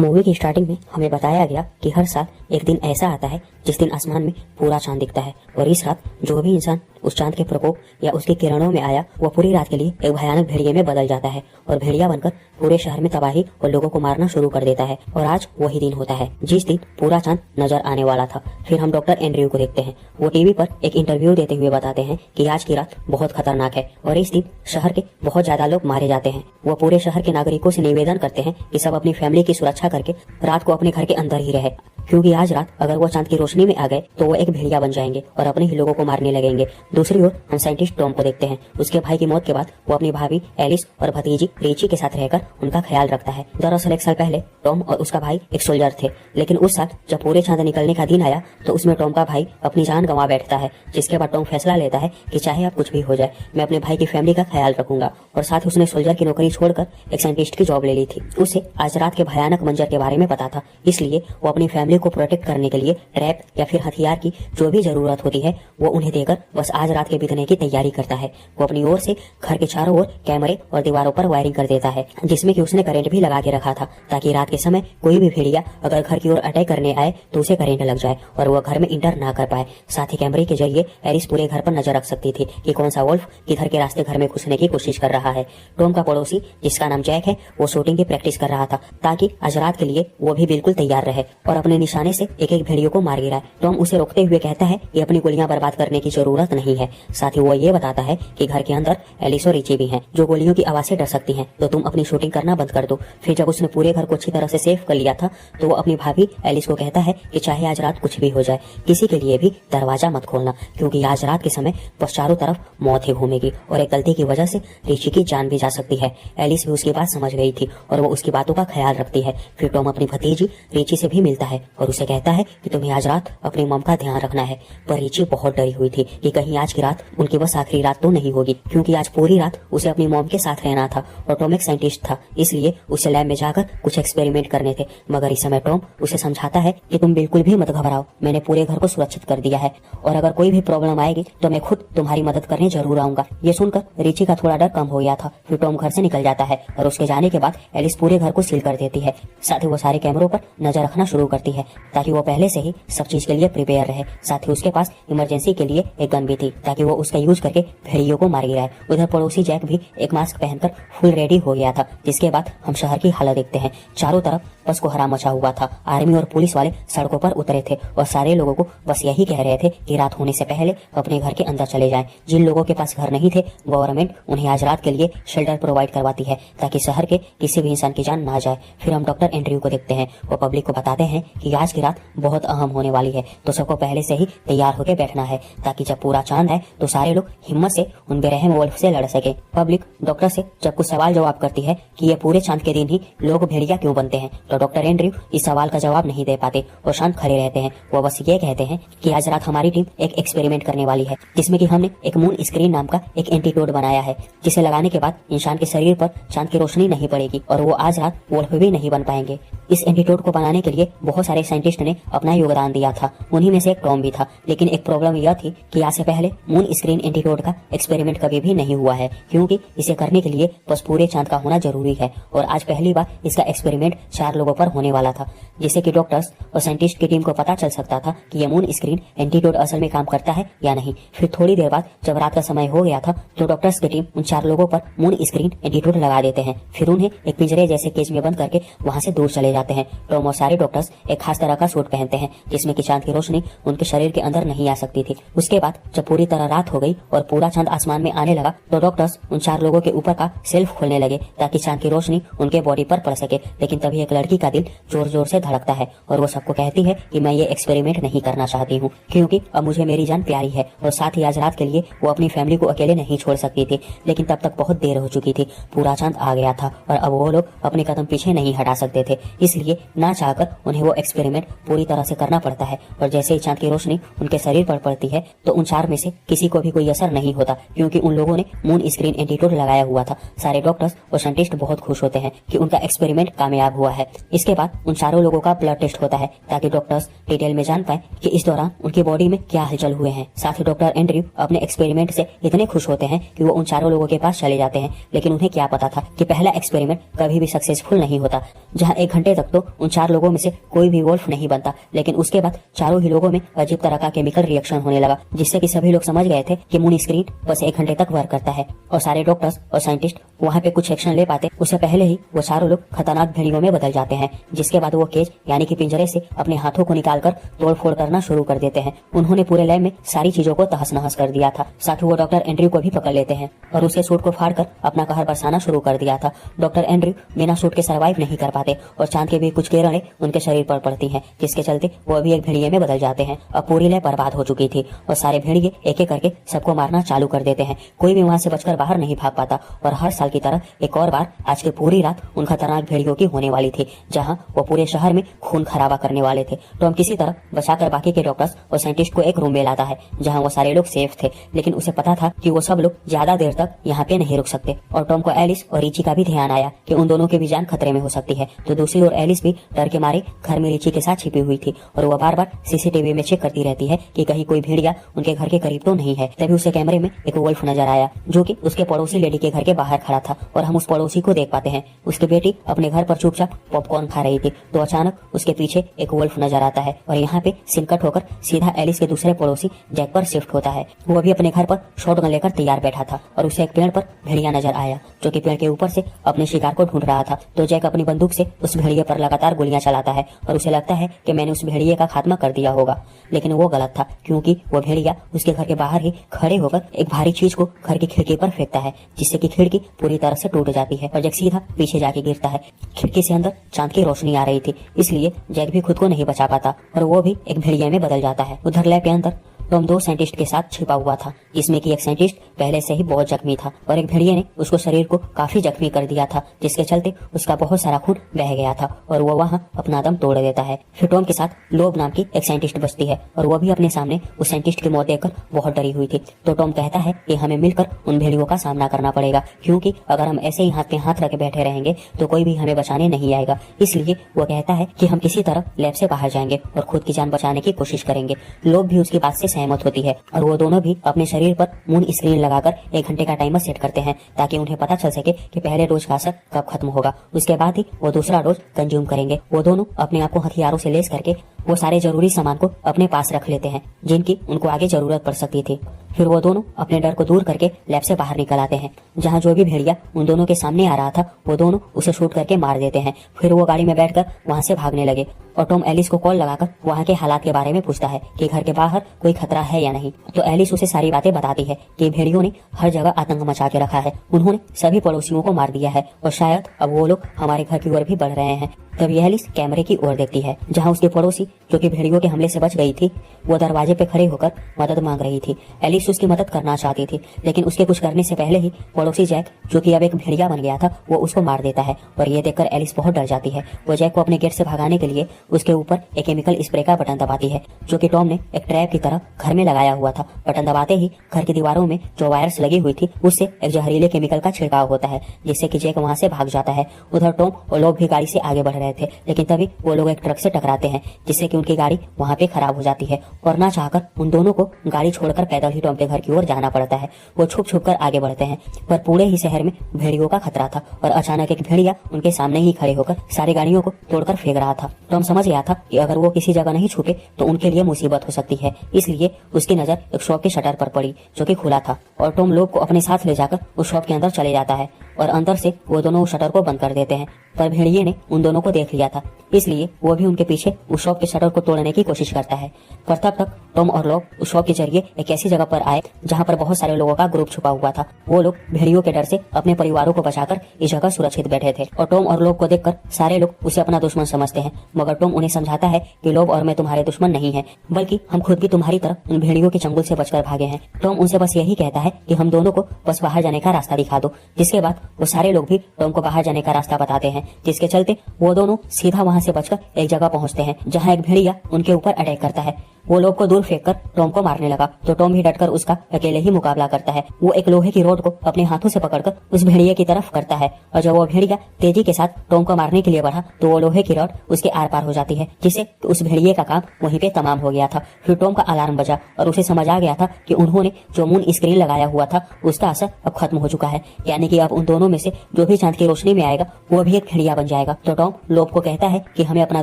Movie की starting में हमें बताया गया कि हर साल एक दिन ऐसा आता है जिस दिन आसमान में पूरा चांद दिखता है और इस रात जो भी इंसान उस चांद के प्रकोप या उसकी किरणों में आया वो पूरी रात के लिए एक भयानक भेड़िए में बदल जाता है और भेड़िया बनकर पूरे शहर में तबाही और लोगों को मारना शुरू कर देता है। और आज वही दिन होता है जिस दिन पूरा चांद नजर आने वाला था। फिर हम डॉक्टर एंड्रयू को देखते हैं। वो टीवी पर एक इंटरव्यू देते हुए बताते हैं कि आज की रात बहुत खतरनाक है और इस दिन शहर के बहुत ज्यादा लोग मारे जाते हैं। वो पूरे शहर के नागरिकों से निवेदन करते हैं कि सब अपनी फैमिली की सुरक्षा करके रात को अपने घर के अंदर ही रहे, क्योंकि आज रात अगर वो चांद की रोशनी में आ गए तो वो एक भेड़िया बन जाएंगे और अपने ही लोगों को मारने लगेंगे। दूसरी ओर हम साइंटिस्ट टॉम को देखते हैं। उसके भाई की मौत के बाद वो अपनी भाभी एलिस और भतीजी रीची के साथ रहकर उनका ख्याल रखता है। दरअसल एक साल पहले टॉम और उसका भाई एक सोल्जर थे, लेकिन उस साल जब पूरे चांद निकलने का दिन आया तो उसमें टॉम का भाई अपनी जान गंवा बैठता है, जिसके बाद टॉम फैसला लेता है कि चाहे अब कुछ भी हो जाए मैं अपने भाई की फैमिली का ख्याल रखूंगा। और साथ ही उसने सोल्जर की नौकरी छोड़कर एक साइंटिस्ट की जॉब ले ली थी। उसे आज रात के भयानक मंजर के बारे में पता था, इसलिए वो अपनी फैमिली को प्रोटेक्ट करने के लिए ट्रैप या फिर हथियार की जो भी जरूरत होती है वो उन्हें देकर बस आज रात के बीतने की तैयारी करता है। वो अपनी ओर से घर के चारों ओर कैमरे और दीवारों पर वायरिंग कर देता है, जिसमें कि उसने करंट भी लगा के रखा था ताकि रात के समय कोई भी भेड़िया अगर घर की ओर अटैक करने आए तो उसे करंट लग जाए और वो घर में इंटर ना कर पाए। साथ ही कैमरे के जरिए एलिस पूरे घर पर नजर रख सकती थी कि कौन सा वुल्फ किधर के रास्ते घर में घुसने की कोशिश कर रहा है। टॉम का पड़ोसी जिसका नाम जैक है वो शूटिंग की प्रैक्टिस कर रहा था ताकि आज रात के लिए वो भी बिल्कुल तैयार रहे और अपने निशाने से एक एक भेड़ियों को मार गिराए। टॉम उसे रोकते हुए कहता है कि अपनी गोलियां बर्बाद करने की जरूरत नहीं है। साथ ही वो ये बताता है कि घर के अंदर एलिस और रिची भी हैं जो गोलियों की आवाज से डर सकती हैं, तो तुम अपनी शूटिंग करना बंद कर दो। फिर जब उसने पूरे घर को अच्छी तरह से सेफ कर लिया था तो वो अपनी भाभी एलिस को कहता है कि चाहे आज रात कुछ भी हो जाए किसी के लिए भी दरवाजा मत खोलना, क्योंकि आज रात के समय बस चारों तरफ मौत ही घूमेगी और एक गलती की वजह से रिची की जान भी जा सकती है। एलिस भी उसकी बात समझ गई थी और वो उसकी बातों का ख्याल रखती है। फिर टॉम अपनी भतीजी रिची से भी मिलता है और उसे कहता है कि तुम्हें आज रात अपनी मम का ध्यान रखना है। पर रिची बहुत डरी हुई थी कि कहीं आज की रात उनकी बस आखिरी रात तो नहीं होगी, क्योंकि आज पूरी रात उसे अपनी मॉम के साथ रहना था और टॉम एक साइंटिस्ट था, इसलिए उसे लैब में जाकर कुछ एक्सपेरिमेंट करने थे। मगर इस समय टॉम उसे समझाता है कि तुम बिल्कुल भी मत घबराओ, मैंने पूरे घर को सुरक्षित कर दिया है और अगर कोई भी प्रॉब्लम आएगी तो मैं खुद तुम्हारी मदद करने जरूर आऊंगा। ये सुनकर रिची का थोड़ा डर कम हो गया था। फिर टॉम घर से निकल जाता है और उसके जाने के बाद एलिस पूरे घर को सील कर देती है। साथ ही वो सारे कैमरों पर नजर रखना शुरू करती है ताकि वो पहले से ही सब चीज के लिए प्रिपेयर रहे। साथ ही उसके पास इमरजेंसी के लिए एक गन भी थी ताकि वो उसका यूज करके भेड़ियों को मार गिराए। उधर पड़ोसी जैक भी एक मास्क पहनकर फुल रेडी हो गया था, जिसके बाद हम शहर की हालत देखते हैं। चारों तरफ बस कोहरा मचा हुआ था। आर्मी और पुलिस वाले सड़कों पर उतरे थे और सारे लोगों को बस यही कह रहे थे कि रात होने से पहले अपने घर के अंदर चले जाएं। जिन लोगों के पास घर नहीं थे गवर्नमेंट उन्हें आज रात के लिए शेल्टर प्रोवाइड करवाती है ताकि शहर के किसी भी इंसान की जान ना जाए। फिर हम डॉक्टर एंड्रयू को देखते हैं। वो पब्लिक को बताते हैं कि आज की रात बहुत अहम होने वाली है, तो सबको पहले से ही तैयार होकर बैठना है ताकि जब पूरा चांद है तो सारे लोग हिम्मत से उन बेरहम वुल्फ से लड़ सके। पब्लिक डॉक्टर से जब कुछ सवाल जवाब करती है कि ये पूरे चांद के दिन ही लोग भेड़िया क्यों बनते हैं, तो डॉक्टर एंड्रयू इस सवाल का जवाब नहीं दे पाते और शांत खड़े रहते हैं। वो बस ये कहते हैं कि आज रात हमारी टीम एक एक्सपेरिमेंट करने वाली है, जिसमें कि हमने एक मून स्क्रीन नाम का एक एंटीडोट बनाया है, जिसे लगाने के बाद इंसान के शरीर पर चांद की रोशनी नहीं पड़ेगी और वो आज रात वुल्फ भी नहीं बन पाएंगे। इस एंटीडोट को बनाने के लिए बहुत सारे साइंटिस्ट ने अपना योगदान दिया था, उन्हीं में से एक टॉम भी था। लेकिन एक प्रॉब्लम यह थी कि आज से पहले मून स्क्रीन एंटीडोट का एक्सपेरिमेंट कभी भी नहीं हुआ है, क्योंकि इसे करने के लिए बस पूरे चांद का होना जरूरी है और आज पहली बार इसका एक्सपेरिमेंट 4 लोगों पर होने वाला था, जिससे कि डॉक्टर्स और साइंटिस्ट की टीम को पता चल सकता था कि यह मून स्क्रीन एंटीडोट असल में काम करता है या नहीं। फिर थोड़ी देर बाद जब रात का समय हो गया था तो डॉक्टर्स की टीम उन 4 लोगों पर मून स्क्रीन एंटीडोट लगा देते हैं। फिर उन्हें एक पिंजरे जैसे केज में बंद करके वहां से दूर चले जाते हैं। टॉम और सारे डॉक्टर्स एक खास तरह का सूट पहनते हैं जिसमें कि चांद की रोशनी उनके शरीर के अंदर नहीं आ सकती थी। उसके बाद जब पूरी तरह रात हो गई और पूरा चांद आसमान में आने लगा तो डॉक्टर्स उन 4 लोगों के ऊपर का सेल्फ खोलने लगे ताकि चांद की रोशनी उनके बॉडी पर पड़ सके। लेकिन तभी एक लड़की का दिल जोर जोर से धड़कता है और वो सबको कहती है कि मैं ये एक्सपेरिमेंट नहीं करना चाहती हूँ, क्योंकि अब मुझे मेरी जान प्यारी है और साथ ही आज रात के लिए वो अपनी फैमिली को अकेले नहीं छोड़ सकती थी। लेकिन तब तक बहुत देर हो चुकी थी, पूरा चांद आ गया था और अब वो लोग अपने कदम पीछे नहीं हटा सकते थे, इसलिए ना चाहकर उन्हें वो एक्सपेरिमेंट पूरी तरह से करना पड़ता है। और जैसे ही चांद की रोशनी उनके शरीर पर पड़ती है तो उन 4 में से किसी को भी कोई असर नहीं होता, क्योंकि उन लोगों ने मून स्क्रीन एंटीडोट लगाया हुआ था। सारे डॉक्टर्स और साइंटिस्ट बहुत खुश होते हैं कि उनका एक्सपेरिमेंट कामयाब हुआ है। इसके बाद उन चारों लोगों का ब्लड टेस्ट होता है ताकि डॉक्टर्स डिटेल में जान पाए कि इस दौरान उनकी बॉडी में क्या हलचल हुए हैं। साथ ही डॉक्टर एंड्रयू अपने एक्सपेरिमेंट से इतने खुश होते हैं कि वो उन चारों लोगों के पास चले जाते हैं, लेकिन उन्हें क्या पता था कि पहला एक्सपेरिमेंट कभी भी सक्सेसफुल नहीं होता। जहाँ 1 घंटे तक तो उन 4 लोगों में से कोई भी वोल्फ नहीं बनता, लेकिन उसके बाद चारों ही लोगों में अजीब तरह का केमिकल रिएक्शन होने लगा, जिससे कि सभी लोग समझ गए थे कि मून स्क्रीन बस 1 घंटे तक वर्क करता है। और सारे डॉक्टर्स और साइंटिस्ट वहाँ पे कुछ एक्शन ले पाते उससे पहले ही वो चारों लोग खतरनाक भेड़ियों में बदल जाते हैं, जिसके बाद वो केज यानी कि पिंजरे से अपने हाथों को निकालकर तोड़फोड़ करना शुरू कर देते हैं। उन्होंने पूरे लैब में सारी चीजों को तहस नहस कर दिया था। साथ ही वो डॉक्टर एंड्रयू को भी पकड़ लेते हैं और उसके सूट को फाड़कर अपना कहर बरसाना शुरू कर दिया था। डॉक्टर एंड्रयू बिना सूट के सर्वाइव नहीं कर पाते और चांद के भी कुछ किरणें उनके शरीर पर पड़ती हैं, जिसके चलते वो भी एक भेड़िए में बदल जाते हैं। अब पूरी लैब बर्बाद हो चुकी थी और सारे भेड़िए एक एक करके सबको मारना चालू कर देते हैं। कोई भी वहाँ से बचकर बाहर नहीं भाग पाता और हर साल की तरह एक और बार आज की पूरी रात उन खतरनाक भेड़ियों की होने वाली थी, जहां वो पूरे शहर में खून खराबा करने वाले थे। टॉम किसी तरह बचाकर बाकी के डॉक्टर्स और साइंटिस्ट को एक रूम में लाता है जहां वो सारे लोग सेफ थे, लेकिन उसे पता था कि वो सब लोग ज्यादा देर तक यहाँ पे नहीं रुक सकते। और टॉम को एलिस और रिची का भी ध्यान आया कि उन दोनों की भी जान खतरे में हो सकती है। तो दूसरी ओर एलिस भी डर के मारे घर में रिची के साथ छिपी हुई थी और वो बार बार सीसीटीवी में चेक करती रहती है कि कहीं कोई भेड़िया उनके घर के करीब तो नहीं है। तभी उसे कैमरे में एक वुल्फ नजर आया जो कि उसके पड़ोसी लेडी के घर के बाहर खड़ा था और हम उस पड़ोसी को देख पाते हैं। उसकी बेटी अपने घर पर चुपचाप पॉपकॉर्न खा रही थी, तो अचानक उसके पीछे एक वुल्फ नजर आता है और यहाँ पे सिनकट होकर सीधा एलिस के दूसरे पड़ोसी जैक पर शिफ्ट होता है। वो भी अपने घर पर शॉटगन लेकर तैयार बैठा था और उसे एक पेड़ पर भेड़िया नजर आया जो कि पेड़ के ऊपर से अपने शिकार को ढूंढ रहा था। तो जैक अपनी बंदूक से उस भेड़िए पर लगातार गोलियां चलाता है और उसे लगता है कि मैंने उस भेड़िए का खात्मा कर दिया होगा, लेकिन वो गलत था क्योंकि वो भेड़िया उसके घर के बाहर ही खड़े होकर एक भारी चीज को घर की खिड़की पर फेंकता है, जिससे कि खिड़की पूरी तरह से टूट जाती है और जैक सीधा पीछे जाके गिरता है। खिड़की से अंदर चांद की रोशनी आ रही थी, इसलिए जैक भी खुद को नहीं बचा पाता और वो भी एक भेड़िया में बदल जाता है। उधर लैब के अंदर टॉम 2 साइंटिस्ट के साथ छिपा हुआ था, जिसमें कि एक साइंटिस्ट पहले से ही बहुत जख्मी था और एक भेड़िए ने उसको शरीर को काफी जख्मी कर दिया था, जिसके चलते उसका बहुत सारा खून बह गया था और वो वहाँ अपना दम तोड़ देता है। फिर टॉम के साथ लोब नाम की एक साइंटिस्ट बचती है और वो भी अपने सामने उस साइंटिस्ट की मौत देखकर बहुत डरी हुई थी। तो टॉम कहता है कि हमें मिलकर उन भेड़ियों का सामना करना पड़ेगा, क्योंकि अगर हम ऐसे ही हाथ पे हाथ रख बैठे रहेंगे तो कोई भी हमें बचाने नहीं आएगा। इसलिए वो कहता है कि हम किसी तरह लैब से बाहर जाएंगे और खुद की जान बचाने की कोशिश करेंगे। लोग भी उसकी बात से सहमत होती है और वो दोनों भी अपने शरीर पर मून स्क्रीन लगाकर 1 घंटे का टाइमर सेट करते हैं ताकि उन्हें पता चल सके कि पहले डोज का असर कब खत्म होगा। उसके बाद ही वो दूसरा डोज कंज्यूम करेंगे। वो दोनों अपने आप को हथियारों से लेस करके वो सारे जरूरी सामान को अपने पास रख लेते हैं जिनकी उनको आगे जरूरत पड़ सकती थी। फिर वो दोनों अपने डर को दूर करके लैब से बाहर निकल आते हैं, जहाँ जो भी भेड़िया उन दोनों के सामने आ रहा था वो दोनों उसे शूट करके मार देते हैं। फिर वो गाड़ी में बैठकर वहाँ से भागने लगे और टॉम एलिस को कॉल लगाकर वहाँ के हालात के बारे में पूछता है कि घर के बाहर कोई खतरा है या नहीं। तो एलिस उसे सारी बातें बताती है कि भेड़ियों ने हर जगह आतंक मचा के रखा है, उन्होंने सभी पड़ोसियों को मार दिया है और शायद अब वो लोग हमारे घर की ओर भी बढ़ रहे हैं। तब एलिस कैमरे की ओर देखती है जहाँ उसकी पड़ोसी जो कि भेड़ियों के हमले से बच गई थी वो दरवाजे पे खड़े होकर मदद मांग रही थी। एलिस उसकी मदद करना चाहती थी, लेकिन उसके कुछ करने से पहले ही पड़ोसी जैक जो कि अब एक भेड़िया बन गया था वो उसको मार देता है और ये देखकर एलिस बहुत डर जाती है। वो जैक को अपने गेट से भगाने के लिए उसके ऊपर एक केमिकल स्प्रे का बटन दबाती है जो कि टॉम ने एक ट्रैप की तरह घर में लगाया हुआ था। बटन दबाते ही घर की दीवारों में जो वायर्स लगी हुई थी उससे एक जहरीले केमिकल का छिड़काव होता है, जिससे कि जैक वहाँ से भाग जाता है। उधर टॉम और लोग भी गाड़ी से आगे बढ़ रहे थे, लेकिन तभी वो लोग एक ट्रक से टकराते हैं जिससे कि उनकी गाड़ी वहाँ पे खराब हो जाती है और ना चाहकर उन दोनों को गाड़ी छोड़कर पैदल ही टॉम के घर की ओर जाना पड़ता है। वो छुप छुप कर आगे बढ़ते हैं, पर पूरे ही शहर में भेड़ियों का खतरा था और अचानक एक भेड़िया उनके सामने ही खड़े होकर सारी गाड़ियों को तोड़कर फेंक रहा था। टॉम समझ गया था कि अगर वो किसी जगह नहीं छुपे तो उनके लिए मुसीबत हो सकती है, इसलिए उसकी नजर एक शॉप के शटर पर पड़ी जो कि खुला था और टॉम लोग को अपने साथ ले जाकर उस शॉप के अंदर चले जाता है और अंदर से वो दोनों उस शटर को बंद कर देते हैं। पर भेड़िए ने उन दोनों को देख लिया था, इसलिए वो भी उनके पीछे उस शॉप के शटर को तोड़ने की कोशिश करता है। पर तब तक टॉम और लोग उस शॉप के जरिए एक ऐसी जगह पर आए जहाँ पर बहुत सारे लोगों का ग्रुप छुपा हुआ था। वो लोग भेड़ियों के डर से अपने परिवारों को बचाकर इस जगह सुरक्षित बैठे थे और टॉम और लोग को देखकर सारे लोग उसे अपना दुश्मन समझते हैं, मगर टॉम उन्हें समझाता है कि लोग और मैं तुम्हारे दुश्मन नहीं है, बल्कि हम खुद भी तुम्हारी तरह उन भेड़ियों के चंगुल से बचकर भागे हैं। टॉम उनसे बस यही कहता है कि हम दोनों को बस बाहर जाने का रास्ता दिखा दो, जिसके बाद वो सारे लोग भी टॉम को बाहर जाने का रास्ता बताते हैं, जिसके चलते वो दोनों सीधा वहाँ से बचकर एक जगह पहुँचते हैं जहाँ एक भेड़िया उनके ऊपर अटैक करता है। वो लोग को दूर फेंककर टॉम को मारने लगा, तो टॉम भी डटकर उसका अकेले ही मुकाबला करता है। वो एक लोहे की रॉड को अपने हाथों से पकड़कर उस भेड़िए की तरफ करता है और जब वो भेड़िया तेजी के साथ टॉम को मारने के लिए बढ़ा तो वो लोहे की रॉड उसके आर पार हो जाती है, जिससे उस भेड़िए का काम वहीं पे तमाम हो गया था। फिर टॉम का अलार्म बजा और उसे समझ आ गया था कि उन्होंने जो मून स्क्रीन लगाया हुआ था उसका असर अब खत्म हो चुका है, यानी कि अब उन दोनों दोनों में से जो भी चांद की रोशनी में आएगा वो भी एक भेड़िया बन जाएगा। तो टॉम लोब को कहता है कि हमें अपना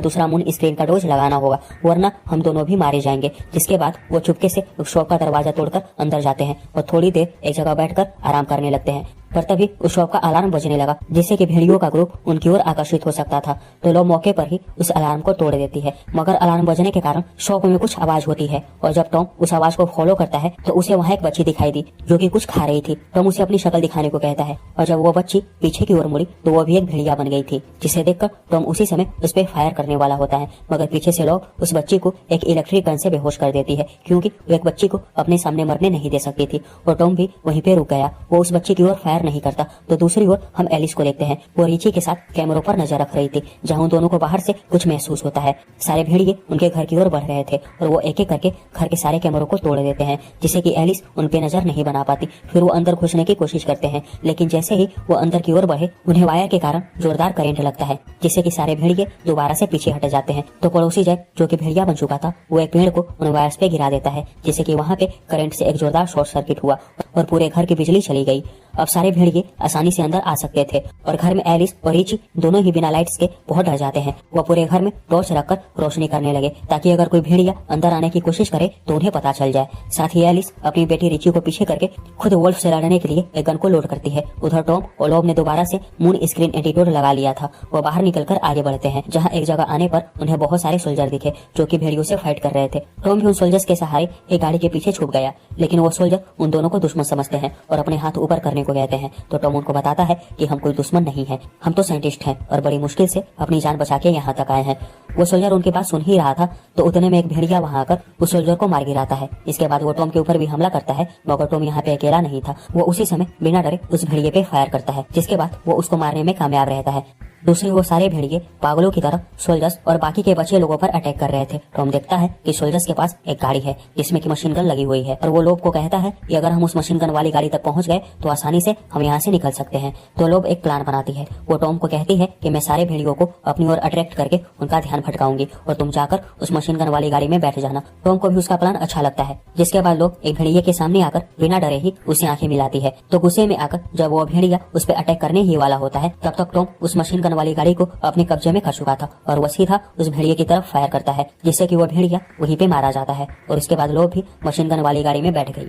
दूसरा मून स्क्रीन का डोज लगाना होगा, वरना हम दोनों भी मारे जाएंगे। जिसके बाद वो चुपके से उस शॉप का दरवाजा तोड़कर अंदर जाते हैं और थोड़ी देर एक जगह बैठकर आराम करने लगते हैं। पर तभी उस शॉप का अलार्म बजने लगा, जिससे कि भेड़ियों का ग्रुप उनकी ओर आकर्षित हो सकता था। तो लोग मौके पर ही उस अलार्म को तोड़ देती है, मगर अलार्म बजने के कारण शॉप में कुछ आवाज होती है और जब टॉम उस आवाज को फॉलो करता है तो उसे वहाँ एक बच्ची दिखाई दी जो कि कुछ खा रही थी। टॉम उसे अपनी शक्ल दिखाने को कहता है और जब वो बच्ची पीछे की ओर मुड़ी तो वो भी एक भेड़िया बन गई थी, जिसे देखकर टॉम उसी समय उस पर फायर करने वाला होता है, मगर पीछे से लोग उस बच्ची को एक इलेक्ट्रिक गन से बेहोश कर देती है, क्योंकि वो एक बच्ची को अपने सामने मरने नहीं दे सकती थी। और टॉम भी वहीं पे रुक गया, वो उस बच्ची की ओर फायर नहीं करता। तो दूसरी ओर हम एलिस को देखते हैं, वो रिची के साथ कैमरों पर नजर रख रही थी, जहां उन दोनों को बाहर से कुछ महसूस होता है। सारे भेड़िए उनके घर की ओर बढ़ रहे थे और वो एक एक करके घर के सारे कैमरों को तोड़ देते हैं, जिससे कि एलिस उन पे नजर नहीं बना पाती। फिर वो अंदर घुसने की कोशिश करते हैं, लेकिन जैसे ही वो अंदर की ओर बढ़े उन्हें वायर के कारण जोरदार करंट लगता है, जिससे कि सारे भेड़िए दोबारा से पीछे हट जाते हैं। तो पड़ोसी जैक जो कि भेड़िया बन चुका था वो एक पेड़ को उन वायर्स पे गिरा देता है, जिससे कि वहाँ पे करंट से एक जोरदार शॉर्ट सर्किट हुआ और पूरे घर की बिजली चली गई। अब सारे भेड़िए आसानी से अंदर आ सकते थे और घर में एलिस और रिची दोनों ही बिना लाइट्स के बहुत डर जाते हैं। वो पूरे घर में टॉर्च रखकर रोशनी करने लगे, ताकि अगर कोई भेड़िया अंदर आने की कोशिश करे तो उन्हें पता चल जाए। साथ ही एलिस अपनी बेटी रिची को पीछे करके खुद वोल्फ से लड़ने के लिए एक गन को लोड करती है। उधर टॉम और लोब ने दोबारा से मून स्क्रीन एंटीडोट लगा लिया था। वो बाहर निकलकर आगे बढ़ते हैं, जहाँ एक जगह आने पर उन्हें बहुत सारे सोल्जर दिखे जो कि भेड़ियों से फाइट कर रहे थे। टॉम भी उन सोल्जर्स के सहारे एक गाड़ी के पीछे छुप गया, लेकिन वो सोल्जर उन दोनों को दुश्मन समझते हैं और अपने हाथ ऊपर करने को कहते हैं। तो टॉम उनको बताता है कि हम कोई दुश्मन नहीं है, हम तो साइंटिस्ट हैं और बड़ी मुश्किल से अपनी जान बचा के यहाँ तक आए हैं। वो सोल्जर उनकी बात सुन ही रहा था तो उतने में एक भेड़िया वहाँ आकर उस सोल्जर को मार गिराता है। इसके बाद वो टॉम के ऊपर भी हमला करता है, मगर टॉम यहाँ पे अकेला नहीं था। वो उसी समय बिना डरे उस भेड़िए पे फायर करता है, जिसके बाद वो उसको मारने में कामयाब रहता है। दूसरी वो सारे भेड़िए पागलों की तरह सोल्जर्स और बाकी के बचे लोगों पर अटैक कर रहे थे। टॉम देखता है कि सोल्जर्स के पास एक गाड़ी है जिसमें की मशीन गन लगी हुई है और वो लोब को कहता है कि अगर हम उस मशीन गन वाली गाड़ी तक पहुंच गए तो आसानी से हम यहाँ से निकल सकते हैं। तो लोब एक प्लान बनाती है। वो टॉम को कहती है कि मैं सारे भेड़ियों को अपनी ओर अट्रैक्ट करके उनका ध्यान भटकाऊंगी और तुम जाकर उस मशीन गन वाली गाड़ी में बैठ जाना। टॉम को भी उसका प्लान अच्छा लगता है, जिसके बाद लोग एक भेड़िए के सामने आकर बिना डरे ही उससे आंखें मिलाती है। तो गुस्से में आकर जब वो भेड़िया उस पर अटैक करने ही वाला होता है, तब तक टॉम उस मशीन गन वाली गाड़ी को अपने कब्जे में कर चुका था और वो सीधा उस भेड़िए की तरफ फायर करता है, जिससे कि वो भेड़िया वहीं पे मारा जाता है और उसके बाद लोग भी मशीन गन वाली गाड़ी में बैठ गई।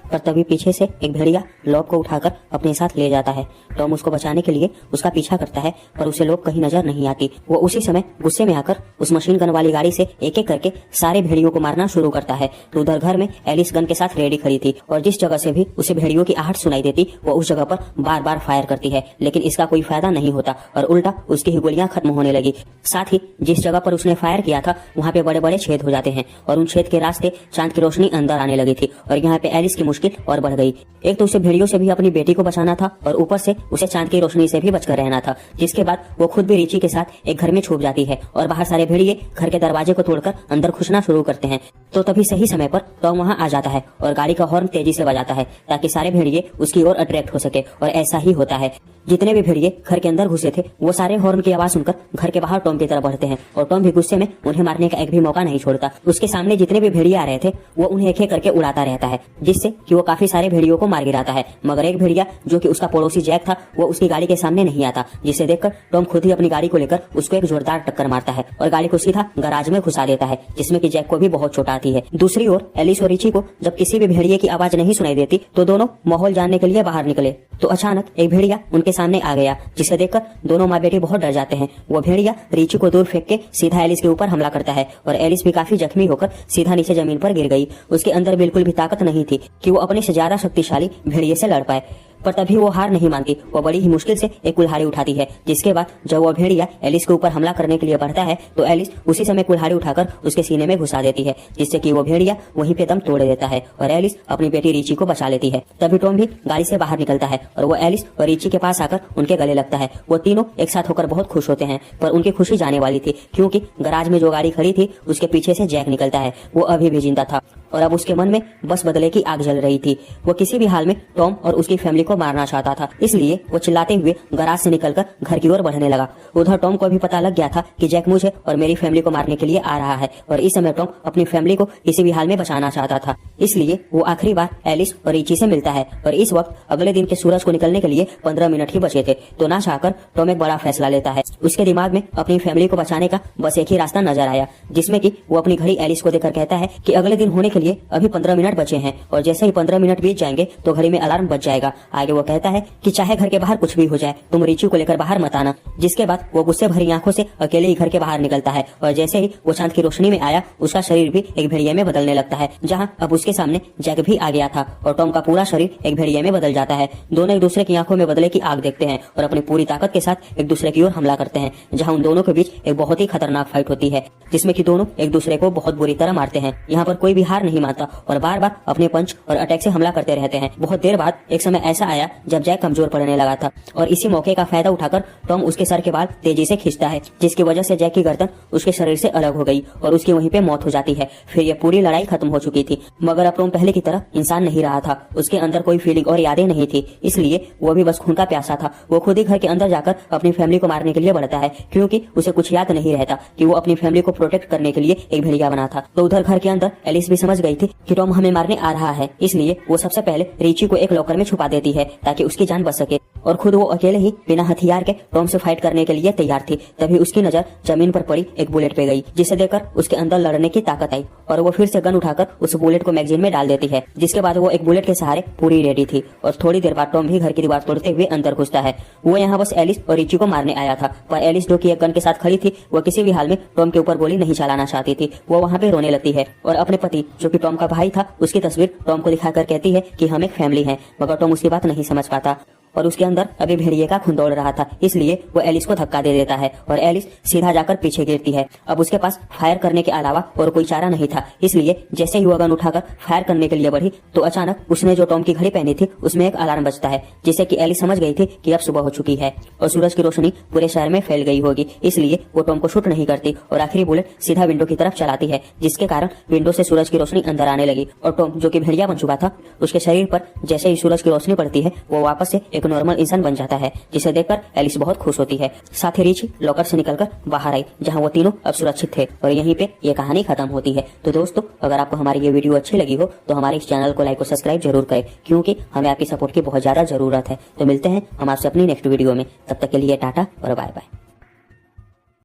पर तभी पीछे से एक भेड़िया लोब को उठाकर अपने साथ ले जाता है। टॉम उसको बचाने के लिए उसका पीछा करता है, पर उसे लोब कहीं नजर नहीं आती। वो उसी समय गुस्से में आकर उस मशीन गन वाली गाड़ी से एक एक करके सारे भेड़ियों को मारना शुरू करता है। तो उधर घर में एलिस गन के साथ रेडी खड़ी थी और जिस जगह से भी उसे भेड़ियों की आहट सुनाई देती वो उस जगह पर बार बार फायर करती है, लेकिन इसका कोई फायदा नहीं होता और उल्टा उसकी ही गोलियां खत्म होने लगी। साथ ही जिस जगह पर उसने फायर किया था वहाँ पे बड़े बड़े छेद हो जाते हैं और उन छेद के रास्ते चांद की रोशनी अंदर आने लगी थी और यहाँ पे एलिस की और बढ़ गई। एक तो उसे भेड़ियों से भी अपनी बेटी को बचाना था और ऊपर से उसे चांद की रोशनी से भी बचकर रहना था, जिसके बाद वो खुद भी रिची के साथ एक घर में छुप जाती है और बाहर सारे भेड़िए घर के दरवाजे को तोड़कर अंदर घुसना शुरू करते हैं। तो तभी सही समय पर टॉम वहाँ आ जाता है और गाड़ी का हॉर्न तेजी से बजाता है ताकि सारे भेड़िए उसकी ओर अट्रैक्ट हो सके और ऐसा ही होता है। जितने भी भेड़िए घर के अंदर घुसे थे वो सारे हॉर्न की आवाज सुनकर घर के बाहर टॉम की तरफ बढ़ते हैं और टॉम भी गुस्से में उन्हें मारने का एक भी मौका नहीं छोड़ता। उसके सामने जितने भी भेड़िए आ रहे थे वो उन्हें एक एक करके उड़ाता रहता है, जिससे कि वो काफी सारे भेड़ियों को मार गिराता है। मगर एक भेड़िया जो कि उसका पड़ोसी जैक था वो उसकी गाड़ी के सामने नहीं आता, जिसे देखकर टॉम खुद ही अपनी गाड़ी को लेकर उसको एक जोरदार टक्कर मारता है और गाड़ी को सीधा गराज में घुसा देता है, जिसमें कि जैक को भी बहुत चोट आती है। दूसरी ओर एलिस और रिची को जब किसी भी भेड़िए की आवाज नहीं सुनाई देती तो दोनों माहौल जानने के लिए बाहर निकले। तो अचानक एक भेड़िया उनके सामने आ गया, जिसे देखकर दोनों माँ बेटी बहुत डर जाते हैं। वो भेड़िया रिची को दूर फेंक के सीधा एलिस के ऊपर हमला करता है और एलिस भी काफी जख्मी होकर सीधा नीचे जमीन पर गिर गई। उसके अंदर बिल्कुल भी ताकत नहीं थी कि वो अपने से ज्यादा शक्तिशाली भेड़िए से लड़ पाए, पर तभी वो हार नहीं मानती। वो बड़ी ही मुश्किल से एक कुल्हाड़ी उठाती है, जिसके बाद जब वो भेड़िया एलिस के ऊपर हमला करने के लिए बढ़ता है तो एलिस उसी समय कुल्हाड़ी उठाकर उसके सीने में घुसा देती है, जिससे कि वो भेड़िया वहीं पे दम तोड़ देता है और एलिस अपनी बेटी रिची को बचा लेती है। तभी टॉम भी गाड़ी से बाहर निकलता है और वो एलिस और रिची के पास आकर उनके गले लगता है। वो तीनों एक साथ होकर बहुत खुश होते हैं, पर उनकी खुशी जाने वाली थी क्योंकि गराज में जो गाड़ी खड़ी थी उसके पीछे से जैक निकलता है। वो अभी भी जिंदा था और अब उसके मन में बस बदले की आग जल रही थी। वो किसी भी हाल में टॉम और उसकी फैमिली को मारना चाहता था, इसलिए वो चिल्लाते हुए गराज से निकलकर घर की ओर बढ़ने लगा। उधर टॉम को भी पता लग गया था कि जैक मुझे और मेरी फैमिली को मारने के लिए आ रहा है और इस समय टॉम अपनी फैमिली को किसी भी हाल में बचाना चाहता था। इसलिए वो आखिरी बार एलिस और रिची से मिलता है और इस वक्त अगले दिन के सूरज को निकलने के लिए 15 मिनट ही बचे थे। तो ना चाहकर टॉम एक बड़ा फैसला लेता है। उसके दिमाग में अपनी फैमिली को बचाने का बस एक ही रास्ता नजर आया, जिसमें कि वो अपनी घड़ी एलिस को देकर कहता है कि अगले दिन होने के लिए अभी 15 मिनट बचे हैं और जैसे ही 15 मिनट बीत जाएंगे तो घड़ी में अलार्म बज जाएगा। आगे वो कहता है कि चाहे घर के बाहर कुछ भी हो जाए, तुम रिची को लेकर बाहर मत आना। जिसके बाद वो गुस्से भरी आंखों से अकेले ही घर के बाहर निकलता है और जैसे ही वो चांद की रोशनी में आया, उसका शरीर भी एक भेड़िए में बदलने लगता है, जहाँ अब उसके सामने जैक भी आ गया था और टॉम का पूरा शरीर एक भेड़िए में बदल जाता है। दोनों एक दूसरे की आंखों में बदले की आग देखते हैं और अपनी पूरी ताकत के साथ एक दूसरे की ओर हमला करते हैं, जहाँ उन दोनों के बीच एक बहुत ही खतरनाक फाइट होती है, जिसमें कि दोनों एक दूसरे को बहुत बुरी तरह मारते हैं। यहाँ पर कोई भी हार नहीं मानता और बार बार अपने पंच और अटैक से हमला करते रहते हैं। बहुत देर बाद एक समय ऐसा आया जब जैक कमजोर पड़ने लगा था और इसी मौके का फायदा उठाकर टॉम उसके सर के बाल तेजी से खींचता है, जिसकी वजह से जैक की गर्दन उसके शरीर से अलग हो गई और उसकी वहीं पे मौत हो जाती है। फिर ये पूरी लड़ाई खत्म हो चुकी थी, मगर अब टॉम पहले की तरह इंसान नहीं रहा था। उसके अंदर कोई फीलिंग और यादें नहीं थी, इसलिए वो भी बस खून का प्यासा था। वो खुद ही घर के अंदर जाकर अपनी फैमिली को मारने के लिए बढ़ता है, क्योंकि उसे कुछ याद नहीं रहता कि वो अपनी फैमिली को प्रोटेक्ट करने के लिए एक भेड़िया बना था। तो उधर घर के अंदर एलिस भी समझ गई थी कि टॉम हमें मारने आ रहा है, इसलिए वो सबसे पहले रिची को एक लॉकर में छुपा देती है ताकि उसकी जान बच सके और खुद वो अकेले ही बिना हथियार के टॉम से फाइट करने के लिए तैयार थी। तभी उसकी नजर जमीन पर पड़ी एक बुलेट पे गई, जिसे देखकर उसके अंदर लड़ने की ताकत आई और वो फिर से गन उठाकर उस बुलेट को मैगजीन में डाल देती है। जिसके बाद वो एक बुलेट के सहारे पूरी रेडी थी और थोड़ी देर बाद टॉम भी घर की दीवार तोड़ते हुए अंदर घुसता है। वो यहाँ बस एलिस और रिची को मारने आया था, पर एलिस जो कि एक गन के साथ खड़ी थी, वो किसी भी हाल में टॉम के ऊपर गोली नहीं चलाना चाहती थी। वो वहाँ पे रोने लगती है और अपने पति जो कि टॉम का भाई था, उसकी तस्वीर टॉम को दिखाकर कहती है कि हम एक फैमिली हैं, मगर टॉम उसकी बात नहीं समझ पाता और उसके अंदर अभी भेड़िए का खून दौड़ रहा था, इसलिए वो एलिस को धक्का दे देता है और एलिस सीधा जाकर पीछे गिरती है। अब उसके पास फायर करने के अलावा और कोई चारा नहीं था, इसलिए जैसे ही वो गन उठाकर फायर करने के लिए बढ़ी तो अचानक उसने जो टॉम की घड़ी पहनी थी उसमें एक अलार्म बजता है, जिससे कि एलिस समझ गई थी कि अब सुबह हो चुकी है और सूरज की रोशनी पूरे शहर में फैल गई होगी। इसलिए वो टॉम को शूट नहीं करती और आखिरी बुलेट सीधा विंडो की तरफ चलाती है, जिसके कारण विंडो से सूरज की रोशनी अंदर आने लगी और टॉम जो कि भेड़िया बन चुका था, उसके शरीर पर जैसे ही सूरज की रोशनी पड़ती है वो वापस से एक नॉर्मल इंसान बन जाता है, जिसे देखकर एलिस बहुत खुश होती है। साथ ही रिची लॉकर से निकलकर बाहर आई, जहां वो तीनों अब सुरक्षित थे और यहीं पे ये कहानी खत्म होती है। तो दोस्तों, अगर आपको हमारी ये वीडियो अच्छी लगी हो तो हमारे इस चैनल को लाइक और सब्सक्राइब जरूर करें, क्योंकि हमें आपकी सपोर्ट की बहुत ज्यादा जरूरत है। तो मिलते हैं हम आपसे अपनी नेक्स्ट वीडियो में, तब तक के लिए टाटा और बाय बाय।